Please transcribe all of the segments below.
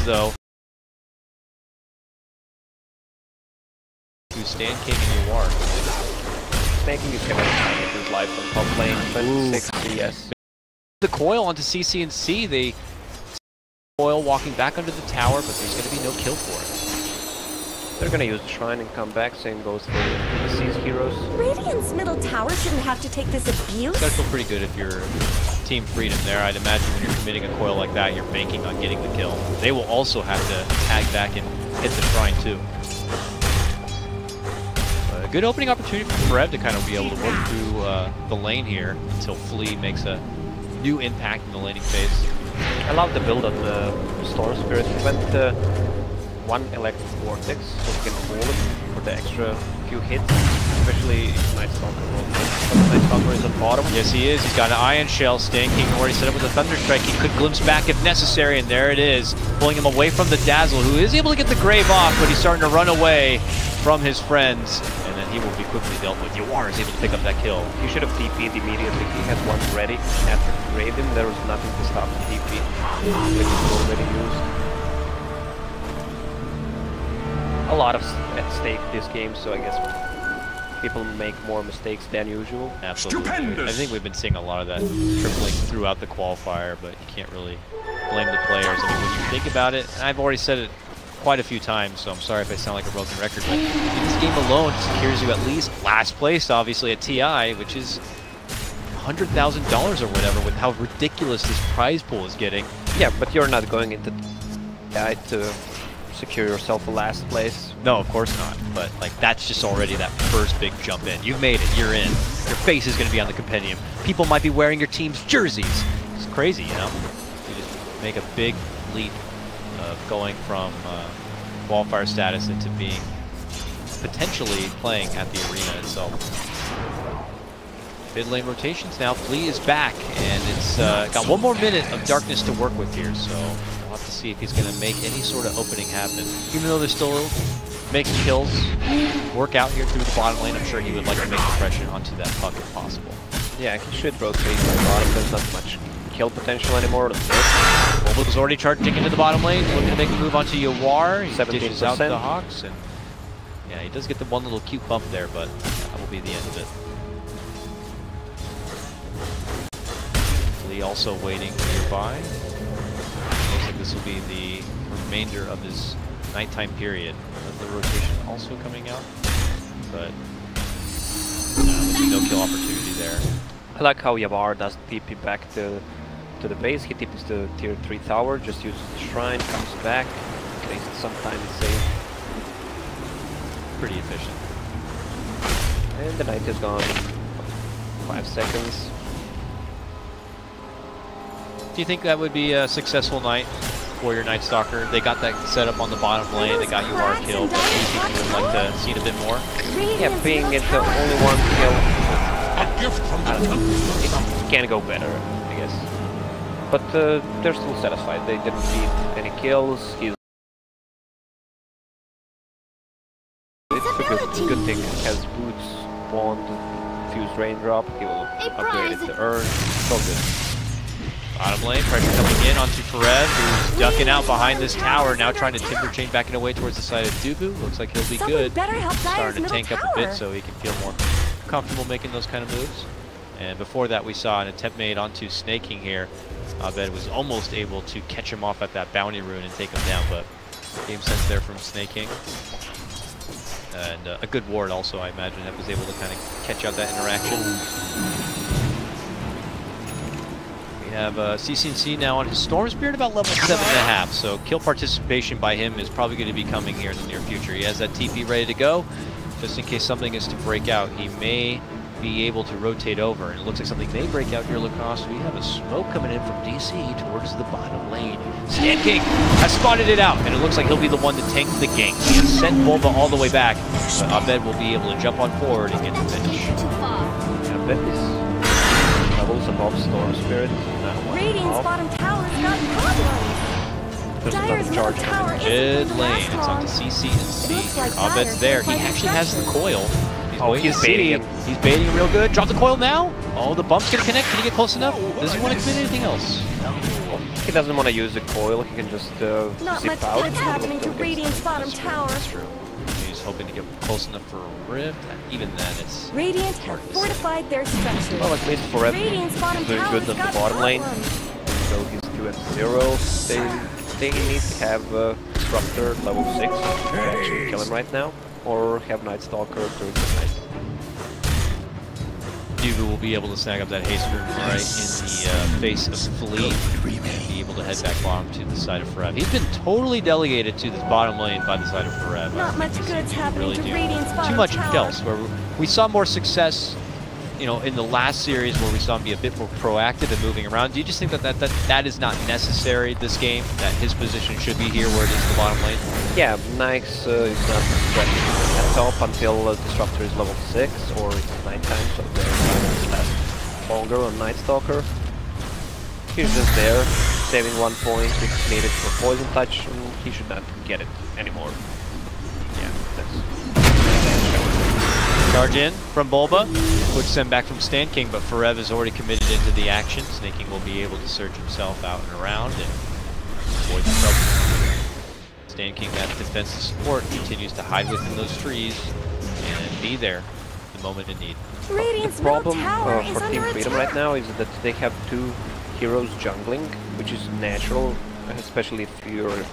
though. To Stan King and Yawar. Snaking is gonna make his life on top lane. 26 CS. The coil onto CC&C. They coil walking back under the tower, but there's gonna be no kill for it. They're gonna use the shrine and come back. Same goes for the deceased heroes. Radiant's middle tower shouldn't have to take this abuse. It's gotta feel pretty good if you're Team Freedom there. I'd imagine when you're committing a coil like that, you're banking on getting the kill. They will also have to tag back and hit the shrine too. A good opening opportunity for Forev to kind of be able to work through the lane here until Flea makes a new impact in the laning phase. I love the build on the Storm Spirit. He went one electric vortex so he can hold it for the extra few hits, especially Night Stalker. Night Stalker is on bottom. Yes, he is. He's got an Ion Shell. Stan King already set up with a Thunder Strike. He could glimpse back if necessary, and there it is, pulling him away from the Dazzle, who is able to get the Grave off, but he's starting to run away from his friends, and then he will be quickly dealt with. Yawar is able to pick up that kill. He should have TP'd immediately. He had one ready. After he graved him, there was nothing to stop the TP, which is already used. A lot of at stake this game, so I guess people make more mistakes than usual. Absolutely. Stupendous. I think we've been seeing a lot of that tripling throughout the qualifier, but you can't really blame the players. I mean, when you think about it, and I've already said it quite a few times, so I'm sorry if I sound like a broken record, but this game alone secures you at least last place, obviously, at TI, which is $100,000 or whatever, with how ridiculous this prize pool is getting. Yeah, but you're not going into TI to secure yourself a last place. No, of course not. But like that's just already that first big jump in. You've made it. You're in. Your face is going to be on the compendium. People might be wearing your team's jerseys. It's crazy, you know. You just make a big leap of going from qualifier status into being potentially playing at the arena itself. Mid lane rotations now. Flea is back, and it's got one more minute of darkness to work with here. So we'll have to see if he's going to make any sort of opening happen. Even though they're still making kills work out here through the bottom lane, I'm sure he would like to make the pressure onto that puck if possible. Yeah, he should rotate to the bottom. There's not much kill potential anymore. Wolf was already charging into the bottom lane, looking to make a move onto Yawar. He dishes out the Hawks, and yeah, he does get the one little cute bump there, but that will be the end of it. Lee also waiting nearby. Looks like this will be the remainder of his nighttime period. The rotation also coming out, but no kill opportunity there. I like how Yawar does TP back to the base. He TPs to tier 3 tower, just uses the shrine, comes back, wastes some time and save. Pretty efficient. And the knight is gone. 5 seconds. Do you think that would be a successful night for your Night Stalker? They got that set up on the bottom lane, they got Yawar killed, but do you think you would like to see it a bit more? Yeah, being it only one kill, it can go better, I guess. But they're still satisfied. They didn't need any kills. It's a good thing. It has boots, wand, fused raindrop. He will upgrade it to earn. So good. Bottom lane, pressure coming in onto Forev, who's ducking out behind this tower, now trying to timber chain back and away towards the side of Dubu. Looks like he'll be good. Starting to tank up a bit so he can feel more comfortable making those kind of moves. And before that, we saw an attempt made onto Snaking here. Abed was almost able to catch him off at that bounty rune and take him down, but game sense there from Snaking. And a good ward also, I imagine, that was able to kind of catch out that interaction. We have CC&C now on his Storm Spirit about level 7.5, so kill participation by him is probably going to be coming here in the near future. He has that TP ready to go, just in case something is to break out. He may be able to rotate over, and it looks like something may break out here, Lacoste. We have a smoke coming in from DC towards the bottom lane. Stan King has spotted it out, and it looks like he'll be the one to tank the gank. He has sent Volva all the way back, but Abed will be able to jump on forward and get the finish. Yeah, Abed is levels above Storm Spirit. Radiant's bottom tower's got problems. There's another charge coming in. Mid lane, it's on to CC&C. Abed's there. He actually has the coil. He's baiting him. He's baiting him real good. Drop the coil now. Oh, the bump's gonna connect. Can he get close enough? Does he want to commit anything else? he doesn't want to use the coil, he can just Not zip much out. good's happening to Radiant's bottom tower. That's true. He's hoping to get close enough for a rift. Even then, it's Radiant have fortified their structures. Well, at least for Red, Radiant's bottom doing tower's good on the got bottom lane. problems. So he's 2-0. They need to have Disruptor level 6 to actually kill him right now, or have Night Stalker during the night. Dubu will be able to snag up that haste room right in the face of Fleet and be able to head back bottom to the side of Forev. He's been totally delegated to this bottom lane by the side of Forev. Not much good's happening to Radiant's bottom too much tower. else. Where we saw more success, you know, in the last series where we saw him be a bit more proactive and moving around. Do you just think that is not necessary this game? That his position should be here where it is the bottom lane? Yeah, Nyx is not threatening at top until Disruptor is level 6 or it's nighttime, so the time lasts longer on Night Stalker. He's just there, saving 1 point if needed for Poison Touch, and he should not get it anymore. Yeah, that's... Charge in from Bulba, quick send back from Stan King, but Forev is already committed into the action. Snake King will be able to surge himself out and around and avoid the trouble. Stan King, that defensive support, continues to hide within those trees and be there the moment in need. Radiant's The problem middle tower is for Team under Freedom attack. right now is that they have 2 heroes jungling, which is natural, especially if you're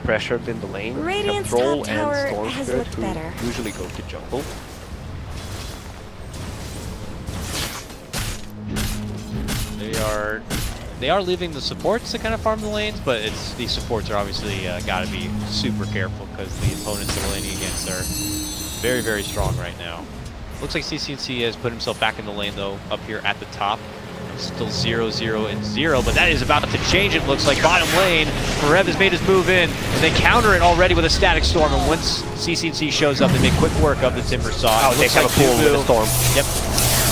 pressured in the lane. You have Radiant's Troll top and tower Storm has Spirit looked who better. usually go to jungle. They are leaving the supports to kind of farm the lanes, but these supports are obviously got to be super careful because the opponents they're laning against are very, very strong right now. Looks like CCNC has put himself back in the lane though, up here at the top. Still 0-0 and 0, but that is about to change. It looks like bottom lane. Forev has made his move in, and they counter it already with a Static Storm. And once CCNC shows up, they make quick work of the Timber Saw. Oh, they have a pool with a Storm. Yep.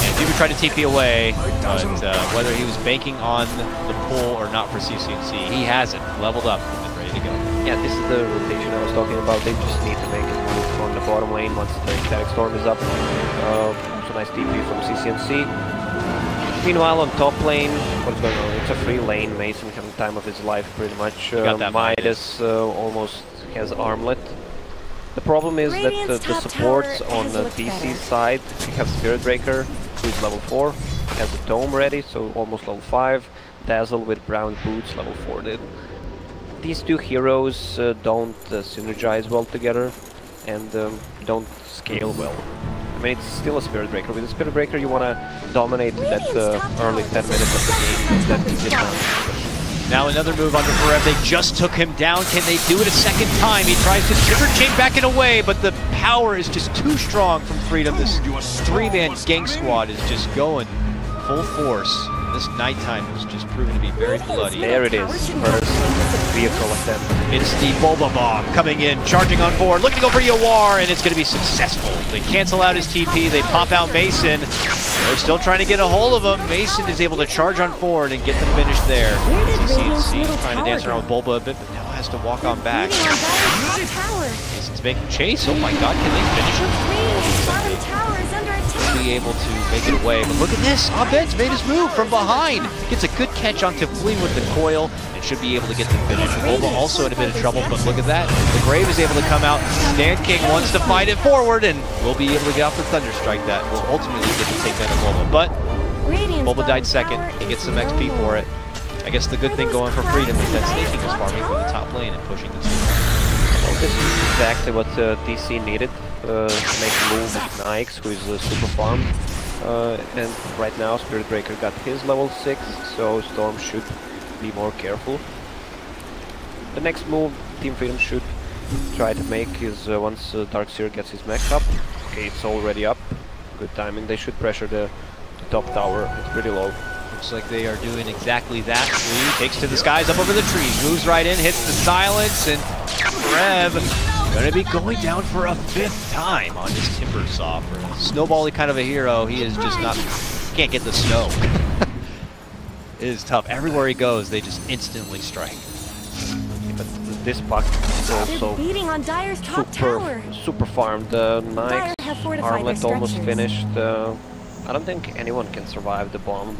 And Dubu tried to TP away, but whether he was banking on the pull or not for CCNC, he hasn't. Leveled up and ready to go. Yeah, this is the rotation I was talking about. They just need to make a move on the bottom lane once the Static Storm is up. So nice TP from CCNC. Meanwhile, on top lane, what's going on? It's a free lane. Mason having the time of his life, pretty much. Midas almost has Armlet. The problem is that the supports on the DC side, you have Spirit Breaker, who's level 4, has a Dome ready, so almost level 5. Dazzle with Brown Boots, level 4. These 2 heroes don't synergize well together and don't scale well. I mean, it's still a Spirit Breaker. With a Spirit Breaker, you want to dominate that early 10 minutes of the game. That you did not. Now another move under Forev. They just took him down. Can they do it a second time? He tries to Timber Chain back and away, but the power is just too strong from Freedom. This 3-man gang squad is just going full force. This nighttime is just proven to be very bloody. There it is. First vehicle attempt. It's the Bulba Bomb coming in, charging on board, looking to go for Yawar, and it's going to be successful. They cancel out his TP, they pop out Mason. They're still trying to get a hold of him. Mason is able to charge on forward and get the finish there. CCNC trying to dance around with Bulba a bit, but now has to walk on back. Mason's making chase. Oh my god, can they finish him? Be able to make it away, but look at this. Abed's made his move from behind. Gets a good catch onto Fleeing with the coil and should be able to get the finish. Bulba also in a bit of trouble, but look at that. The Grave is able to come out. Stan King wants to fight it forward and will be able to get off the Thunderstrike that will ultimately get to take down Bulba. But Bulba died second. He gets some XP for it. I guess the good thing going for Freedom is that Snake King is farming from the top lane and pushing the team. Well, this is exactly what DC needed. To make a move with Nyx, who is super farmed. And right now Spirit Breaker got his level 6, so Storm should be more careful. The next move Team Freedom should try to make is once Darkseer gets his mech up. Okay, it's already up. Good timing. They should pressure the top tower. It's pretty low. Looks like they are doing exactly that. Flea takes to the skies up over the trees, moves right in, hits the silence, and Rev gonna be going down for a 5th time on his Timber Saw. For Snowbally kind of a hero, he is just not, can't get the snow. It is tough. Everywhere he goes, they just instantly strike. But this puck is also super farmed. Nyx, Armlet almost finished. I don't think anyone can survive the bomb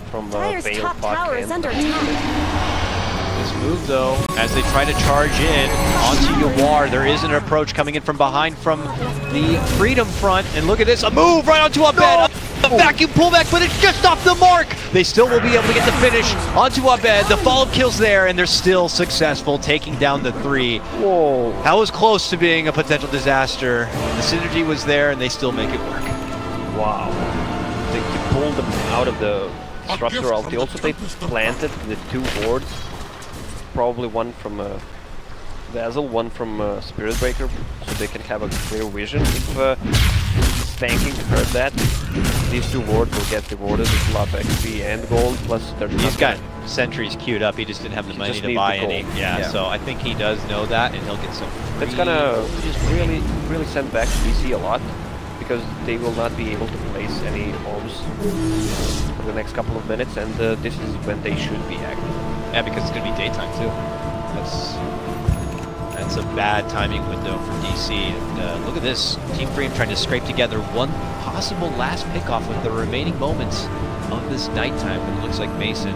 from Veil puck. move though, as they try to charge in onto Yawar. There is an approach coming in from behind from the Freedom front, and look at this, a move right onto a bed. A vacuum pullback, but it's just off the mark. They still will be able to get the finish onto a bed. The follow-up kill's there, and they're still successful, taking down the 3. Whoa. That was close to being a potential disaster. The synergy was there, and they still make it work. Wow. They pulled them out of the structure of the also they planted the 2 wards. Probably one from Vassal, one from Spirit Breaker, so they can have a clear vision. If Stanking heard that, these 2 wards will get rewarded with a lot of XP and gold, plus they're He's got sentries queued up, he just didn't have the money to buy any. Yeah, so I think he does know that, and he'll get some free. That's gonna just really send back DC a lot, because they will not be able to place any bombs for the next couple of minutes, and this is when they should be active. Yeah, because it's gonna be daytime too. That's a bad timing window for DC. And look at this, Team Freedom trying to scrape together one possible last pickoff with the remaining moments of this nighttime. But it looks like Mason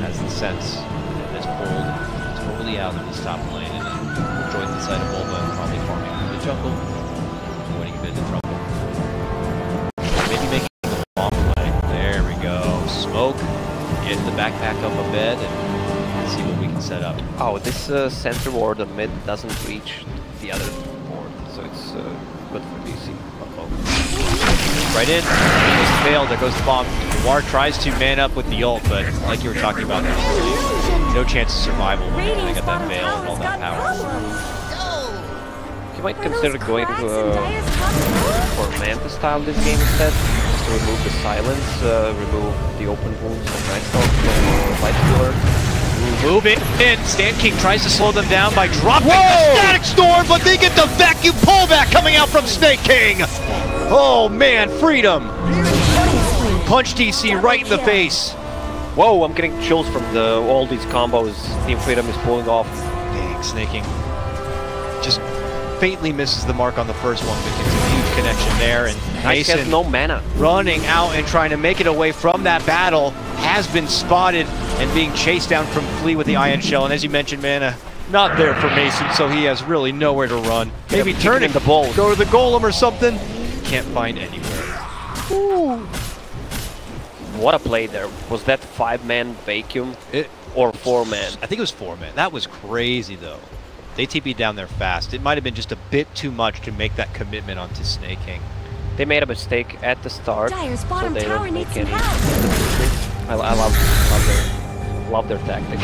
has the sense and is pulled totally out of this top lane and will join the side of Volva and probably farming through the jungle, avoiding a bit of trouble. Maybe making the bomb play. There we go. Smoke, get the backpack up a bed, and see what we can set up. Oh, this center ward on mid doesn't reach the other ward, so it's good for DC. Right in, there goes the fail, there goes the bomb. War tries to man up with the ult, but like you were talking about, there's really no chance of survival when they got that fail and all that power. You might consider going for Manta style this game instead, just to remove the silence, remove the open wounds of Nightstalk, Light Stealer. Move it in. Stan King tries to slow them down by dropping the Static Storm, but they get the vacuum pullback coming out from Snake King. Oh man, Freedom. Punch DC right in the face. Whoa, I'm getting chills from all these combos Team Freedom is pulling off. Dang, Snake King just faintly misses the mark on the first one, but gets a huge connection there. And Nice has no mana. Running out and trying to make it away from that battle, has been spotted and being chased down from Flea with the Ion Shell. And as you mentioned, mana not there for Mason, so he has really nowhere to run. Maybe turn in the bowl, go to the Golem or something. Can't find anywhere. Ooh. What a play there. Was that 5-man vacuum or 4-man? I think it was 4-man. That was crazy though. They TP'd down there fast. It might have been just a bit too much to make that commitment onto Snake King. They made a mistake at the start, so they don't make any. I love their tactics.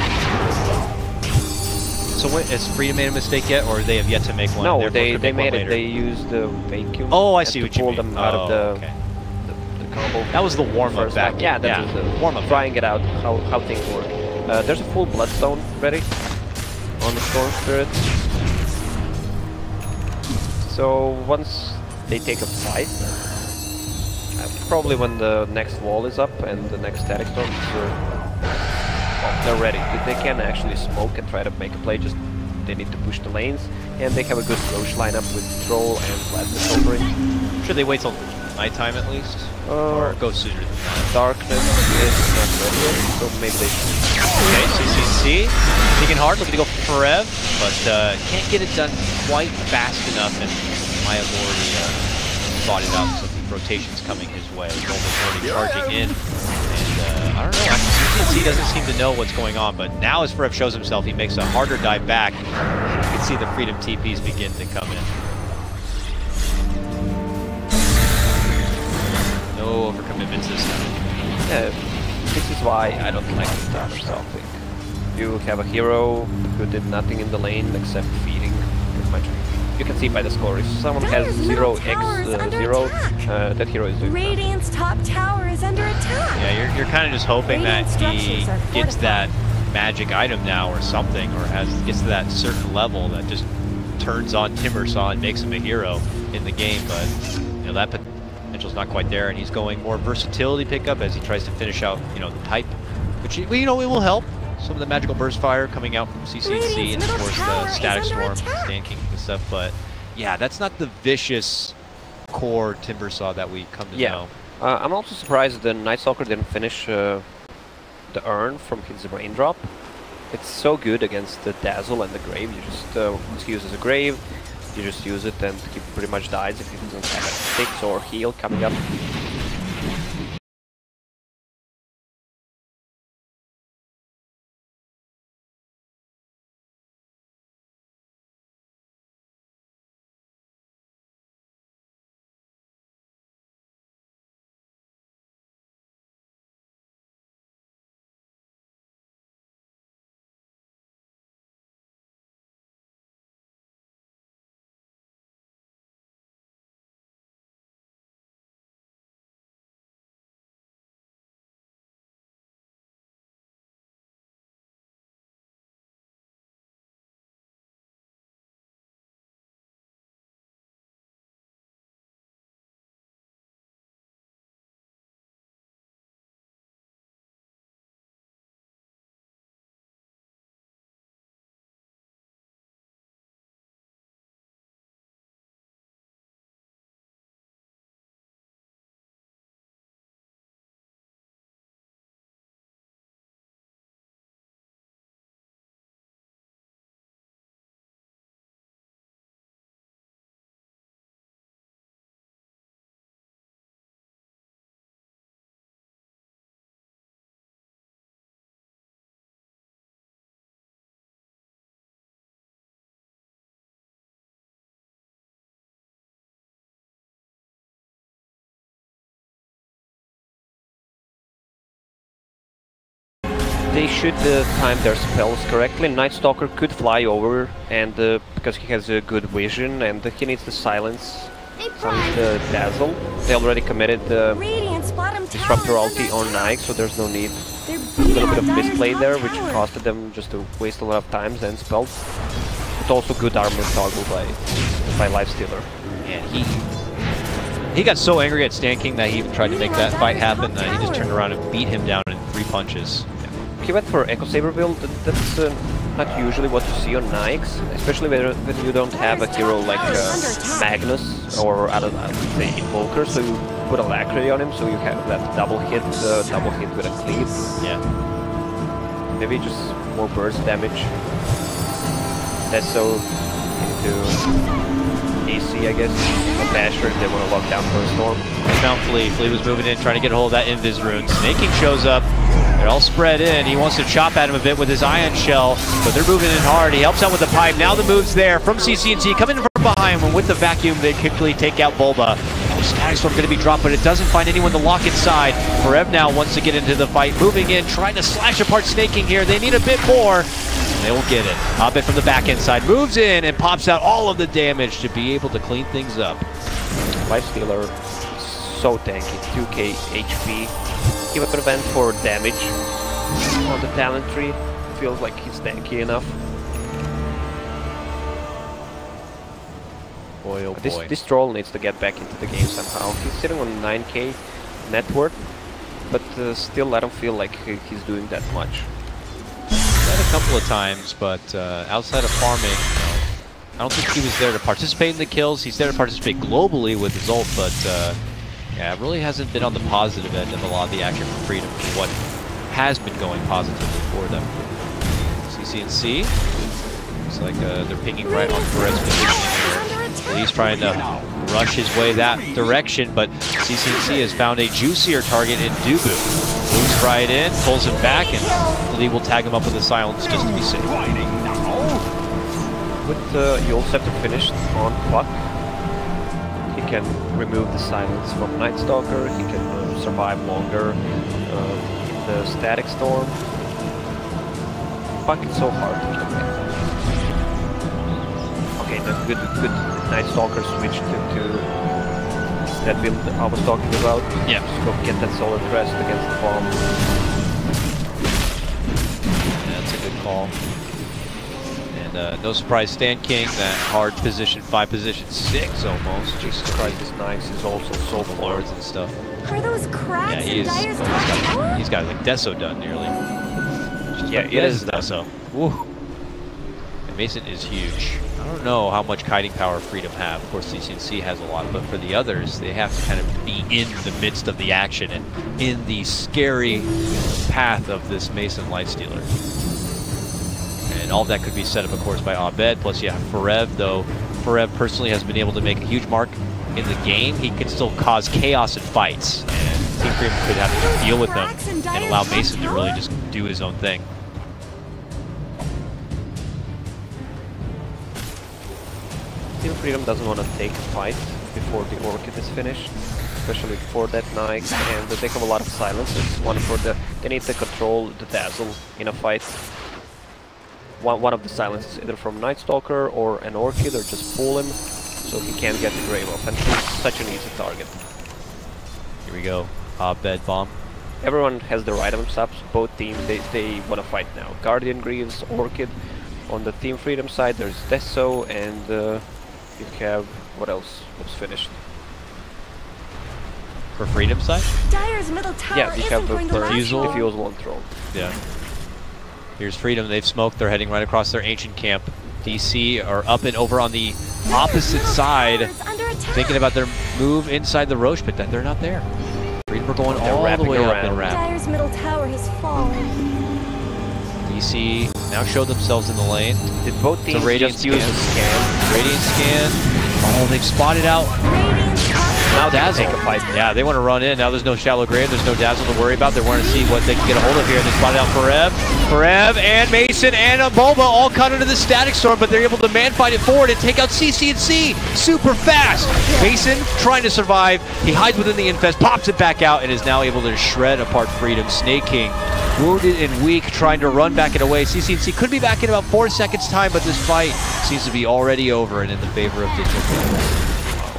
So has Freedom made a mistake yet, or they have yet to make one? No, they made it. They used the vacuum. Oh, I see what you mean. Pull them out of the combo. That was the warm-up back. Yeah, that was the warm-up. Trying it out, how things work. There's a full Bloodstone ready on the Storm Spirit. So once they take a fight, probably when the next wall is up and the next Static Storm is they're ready. They can actually smoke and try to make a play, just they need to push the lanes, and they have a good Roche lineup with Troll and Plasma Silvering. Should they wait till nighttime at least? Or go sooner than that? Darkness is not ready yet, so maybe they should. Okay, CCC, thinking hard, looking to go for Forev, but can't get it done quite fast enough, and Maya's already spotted up, so the rotation's coming his way. Golden's already charging in, and I don't know, CCC doesn't seem to know what's going on, but now as Forev shows himself, he makes a harder dive back. You can see the Freedom TPs begin to come in. No overcommitments this time. This is why I don't like the tower selfing. You have a hero who did nothing in the lane except feeding pretty much. You can see by the score, if someone has 0x0, that hero is doing nothing. Radiant's top tower is under attack. Yeah, you're kind of just hoping that he gets that magic item now or something, or gets to that certain level that just turns on Timbersaw and makes him a hero in the game, but you know that potential's not quite there, and he's going more versatility pickup as he tries to finish out, you know, the pipe, which, you know, it will help. Some of the magical burst fire coming out from CCC, and of course the static storm, stanking and stuff, but yeah, that's not the vicious core Timbersaw that we come to know. I'm also surprised the Night Stalker didn't finish the urn from his raindrop. It's so good against the Dazzle and the Grave. You just once he uses a Grave, you just use it and he pretty much dies if he doesn't have sticks or heal coming up. They should time their spells correctly. Night Stalker could fly over, and because he has a good vision, and he needs the silence the Dazzle. They already committed the Disruptor ulti on Nike, so there's no need. A little bit of misplay there, which costed them just to waste a lot of times and spells. But also good armor toggle by Lifestealer. And he got so angry at Stan King that he even tried to make that fight happen. He just turned around and beat him down in 3 punches. He went for Echo Saber build. That's not usually what you see on Nikes, especially when you don't have a hero like Magnus or I don't know, say Invoker. So you put a Alacrity on him, so you have that double hit with a cleave. Yeah. Maybe just more burst damage. That's so into AC, I guess. A Basher if they want to lock down for a storm. They found Flea. Flea was moving in, trying to get a hold of that Invis rune. Snaking shows up. They're all spread in. He wants to chop at him a bit with his Ion Shell, but they're moving in hard. He helps out with the pipe. Now the move's there from CCNC. Coming from behind him with the vacuum. They quickly take out Bulba. Static Storm going to be dropped, but it doesn't find anyone to lock inside. Forev now wants to get into the fight. Moving in, trying to slash apart Snaking here. They need a bit more. And they will get it. Hobbit from the back end side moves in and pops out all of the damage to be able to clean things up. Lifestealer, so tanky, 2k HP. He would prevent for damage on the talent tree. Feels like he's tanky enough. Boy, oh boy. This troll needs to get back into the game somehow. He's sitting on 9k net worth, but still I don't feel like he's doing that much. A couple of times, but outside of farming, I don't think he was there to participate in the kills. He's there to participate globally with his ult, but yeah, it really hasn't been on the positive end of a lot of the action for Freedom for what has been going positively for them. CCNC, looks like they're pinging right on Perez's position here. He's trying to rush his way that direction, but CCNC has found a juicier target in Dubu. Moves right in, pulls him back, and Lee will tag him up with a silence just to be safe. But you also have to finish on clock. He can remove the silence from Night Stalker, he can survive longer in the Static Storm. Fuck, it's so hard to kill him. Okay, the good Night Stalker switch to that build I was talking about. Yeah. Just go get that solid rest against the bomb. Yeah, that's a good call. And no surprise, Stan King, that hard position, 5 position 6 almost. Jesus Christ, his knives is also so lords and stuff. Are those cracks yeah, he's got like Deso done nearly. Yeah, it is Deso. Woo. And Mason is huge. I don't know how much kiting power Freedom have. Of course, CCNC has a lot, but for the others, they have to kind of be in the midst of the action and in the scary path of this Mason Lifestealer. And all of that could be set up, of course, by Abed. Plus, you have Forev, though. Forev personally has been able to make a huge mark in the game. He can still cause chaos in fights. And Team Freedom could have to deal with them and allow Mason to really just do his own thing. Team Freedom doesn't want to take a fight before the Orchid is finished, especially for that Knight, and they have a lot of silences. One for they need to control the Dazzle in a fight. One of the silences either from Night Stalker or an Orchid, or just pull him so he can't get the Grave off, and he's such an easy target. Here we go, Bed Bomb. Everyone has their items up, so both teams, they want to fight now. Guardian Greaves, Orchid. On the Team Freedom side there's Deso, and you have, what else was finished? For Freedom side? Dyer's middle tower Yeah, you have the Defusal one throw. Yeah. Here's Freedom, they've smoked, they're heading right across their ancient camp. DC are up and over on the opposite side, thinking about their move inside the Roche pit, that they're not there. Freedom are going all the way up and around. Dyer's middle tower has fallen. DC now show themselves in the lane. Did both teams just use a scan? Radiant scan. Oh, they've spotted out. Now Dazzle. Take a fight. Yeah, they want to run in. Now there's no Shallow Grave, there's no Dazzle to worry about. They want to see what they can get a hold of here. They spotted out Forev and Mason and a Bulba all caught under the Static Storm, but they're able to man-fight it forward and take out CC&C super fast. Mason trying to survive. He hides within the Infest, pops it back out, and is now able to shred apart Freedom. Snake King, wounded and weak, trying to run back it away. CC&C could be back in about 4 seconds time, but this fight seems to be already over and in the favor of Digital Chaos.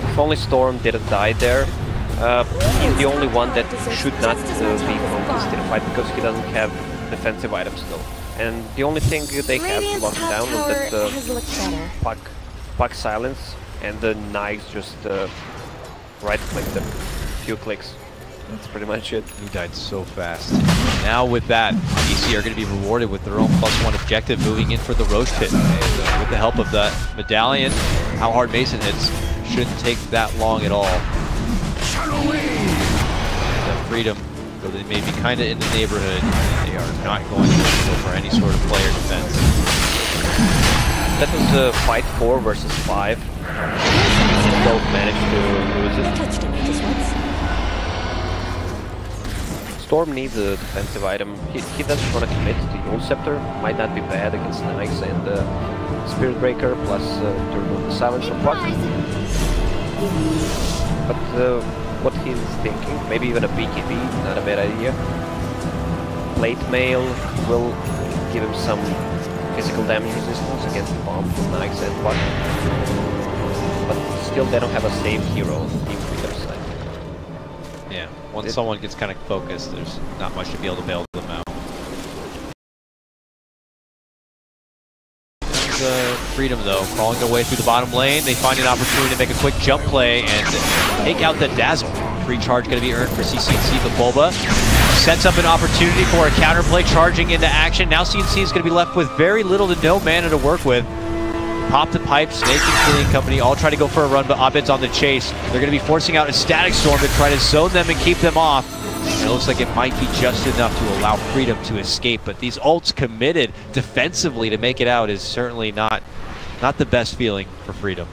If only Storm didn't die there, he's the only one that should not be focused in a fight, because he doesn't have defensive items still. And the only thing they have to lock down was that Puck silence, and the knives just right-click them. Few clicks. That's pretty much it. He died so fast. Now with that, DC are going to be rewarded with their own +1 objective, moving in for the Roche pit. And with the help of that medallion, how hard Mason hits shouldn't take that long at all. And Freedom, though they may be kind of in the neighborhood, they are not going to go for any sort of player defense. That was a fight 4 versus 5. Both managed to lose it. Storm needs a defensive item. He doesn't want to commit to Yule Scepter. Might not be bad against Nyx and Spirit Breaker, plus to remove the silence from Puck. But what he's thinking, maybe even a BKB, not a bad idea. Plate Mail will give him some physical damage resistance against the bomb from Nyx and Puck. But still, they don't have a save hero on the Team Freedom side. Yeah, once someone gets kind of focused, there's not much to be able to bail them out. Freedom, though, crawling their way through the bottom lane. They find an opportunity to make a quick jump play and take out the Dazzle. Free charge going to be earned for CC&C, but Bulba sets up an opportunity for a counterplay, charging into action. Now CC is going to be left with very little to no mana to work with. Pop the Pipe, Snake and Killing Company all try to go for a run, but Abed's on the chase. They're going to be forcing out a Static Storm to try to zone them and keep them off. And it looks like it might be just enough to allow Freedom to escape, but these ults committed defensively to make it out is certainly not the best feeling for Freedom.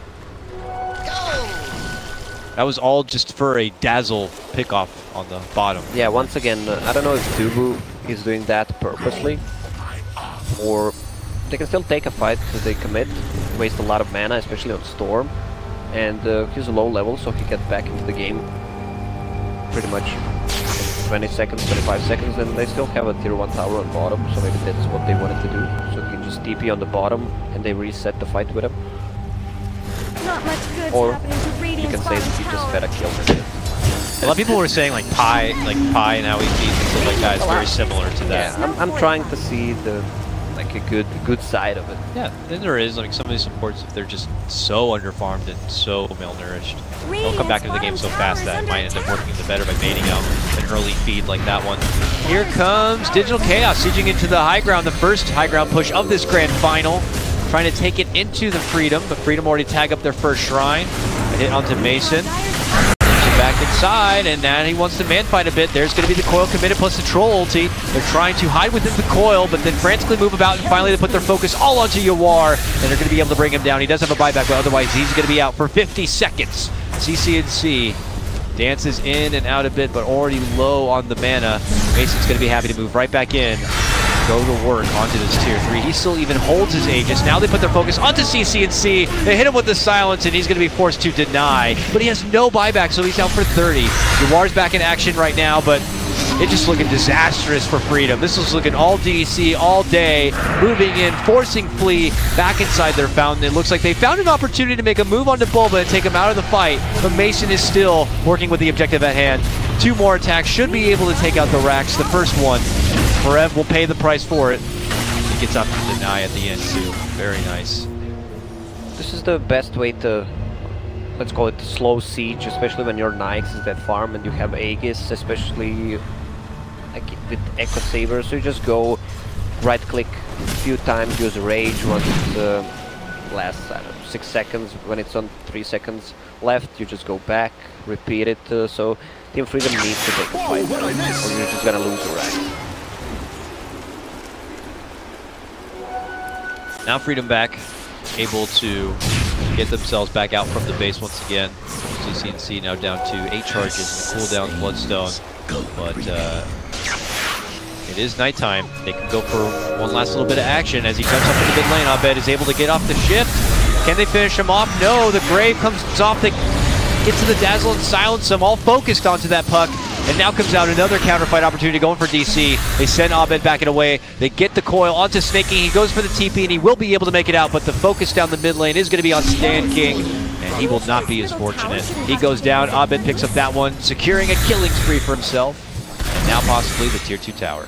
That was all just for a Dazzle pickoff on the bottom. Yeah, once again, I don't know if Dubu is doing that purposely, or they can still take a fight because they commit, waste a lot of mana, especially on Storm, and he's a low level, so he gets back into the game pretty much 20 seconds, 25 seconds, and they still have a tier 1 tower on bottom, so maybe that's what they wanted to do. So you can just TP on the bottom, and they reset the fight with him. Not much good Or happening to you Radiant's can say bottom that he just tower. fed a kill for it. A lot of people were saying like Pi and how he feeds and stuff like that is very similar to that. Yeah, I'm trying to see the a good side of it. Yeah, then there is like some of these supports, if they're just so underfarmed and so malnourished, they'll come back into the game so fast that it might end up working the better by baiting out an early feed like that one. Here comes Digital Chaos sieging into the high ground, the first high ground push of this grand final, trying to take it into the Freedom, but Freedom already tag up their first shrine. A hit onto Mason. back inside, and now he wants to man fight a bit. There's going to be the coil committed plus the troll ulti. They're trying to hide within the coil, but then frantically move about, and finally they put their focus all onto Yawar, and they're going to be able to bring him down. He does have a buyback, but otherwise he's going to be out for 50 seconds. CCNC dances in and out a bit, but already low on the mana. Mason's going to be happy to move right back in. Go to work onto this tier 3. He still even holds his Aegis. Now they put their focus onto CCNC. They hit him with the silence, and he's going to be forced to deny. But he has no buyback, so he's out for 30. Yawar's back in action right now, but it's just looking disastrous for Freedom. This was looking all DC all day, moving in, forcing Flea back inside their fountain. It looks like they found an opportunity to make a move onto Bulba and take him out of the fight, but Mason is still working with the objective at hand. 2 more attacks should be able to take out the racks. The first one, Forev will pay the price for it. He gets up to deny at the end too. Very nice. This is the best way to, let's call it slow siege, especially when your Nyx is that farm and you have Aegis, especially like with Echo Saber. So you just go right click a few times, use Rage once it lasts, I don't know, 6 seconds. When it's on 3 seconds left, you just go back, repeat it. So Team Freedom needs to take a fight, or you're just gonna lose the rack. Now Freedom back, able to get themselves back out from the base once again. CCNC now down to 8 charges and cooldown Bloodstone, but it is nighttime. They can go for one last little bit of action as he jumps up in the mid lane. Abed is able to get off the shift. Can they finish him off? No, the Grave comes off, they get to the Dazzle and silence him, all focused onto that puck. And now comes out another counterfight opportunity going for DC. They send Abed backing away. They get the coil onto Snake King. He goes for the TP and he will be able to make it out, but the focus down the mid lane is going to be on Stan King, and he will not be as fortunate. He goes down. Abed picks up that one, securing a killing spree for himself. And now possibly the tier 2 tower.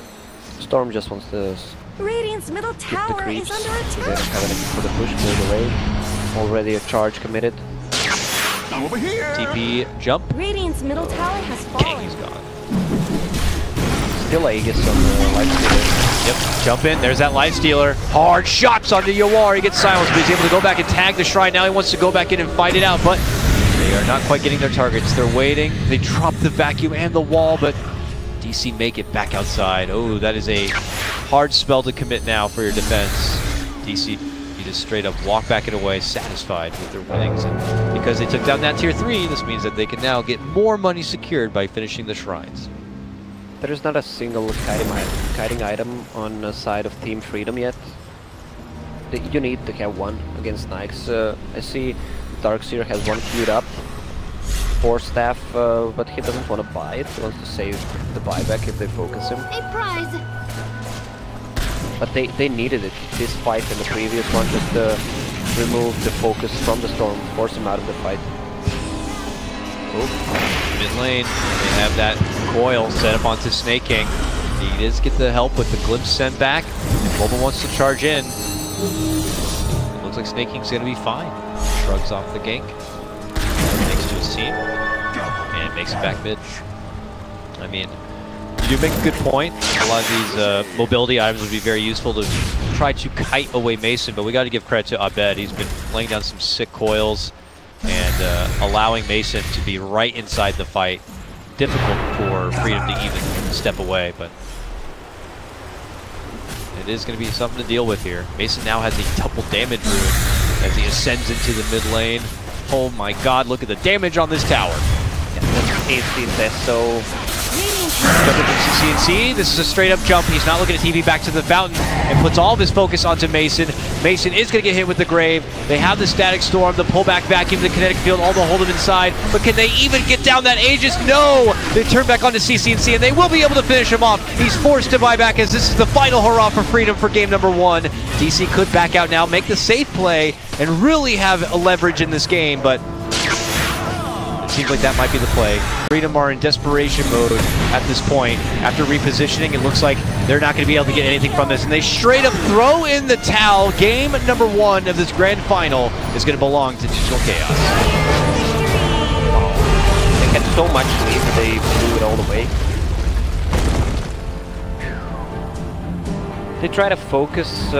Storm just wants to Radiant's middle keep the tower creeps. is under They don't attack. have anything for the push, move away. Already a charge committed. I'm over here. TP jump. Radiant's middle tower has King's fallen. gone. Still Aegis on the Lifestealer. Yep, jump in. There's that Life Stealer. Hard shots onto Yawar. He gets silenced, but he's able to go back and tag the Shrine. Now he wants to go back in and fight it out, but they are not quite getting their targets. They're waiting. They drop the vacuum and the wall, but DC make it back outside. Oh, that is a hard spell to commit now for your defense. DC, you just straight up walk back and away, satisfied with their winnings. And because they took down that tier 3, this means that they can now get more money secured by finishing the shrines. There is not a single kiting item on the side of Team Freedom yet. You need to have one against Nyx. I see Darkseer has one queued up. 4 staff, but he doesn't want to buy it. He wants to save the buyback if they focus him. A prize. But they needed it. This fight and the previous one just remove the focus from the Storm, force him out of the fight. Oh, mid lane, they have that coil set up onto Snake King. He does get the help with the glimpse sent back. And Bulba wants to charge in. It looks like Snake King's going to be fine. Shrugs off the gank. Thanks to his team. And makes it back mid. I mean, you do make a good point. A lot of these mobility items would be very useful to try to kite away Mason, but we got to give credit to Abed. He's been laying down some sick coils and allowing Mason to be right inside the fight. Difficult for Freedom to even step away, but it is going to be something to deal with here. Mason now has a double damage rune as he ascends into the mid lane. Oh my god, look at the damage on this tower. Yeah, that's 18 deaths, so Jumping from CCNC, this is a straight up jump. He's not looking at TV, back to the fountain and puts all of his focus onto Mason. Mason is going to get hit with the Grave. They have the Static Storm, the pullback vacuum, the kinetic field, all to hold him inside. But can they even get down that Aegis? No! They turn back onto CCNC and they will be able to finish him off. He's forced to buy back as this is the final hurrah for Freedom for game number 1. DC could back out now, make the safe play, and really have a leverage in this game, but it seems like that might be the play. Freedom are in desperation mode at this point. After repositioning, it looks like they're not going to be able to get anything from this, and they straight up throw in the towel. Game number 1 of this grand final is going to belong to Digital Chaos. they had so much lead that they blew it all the way. They try to focus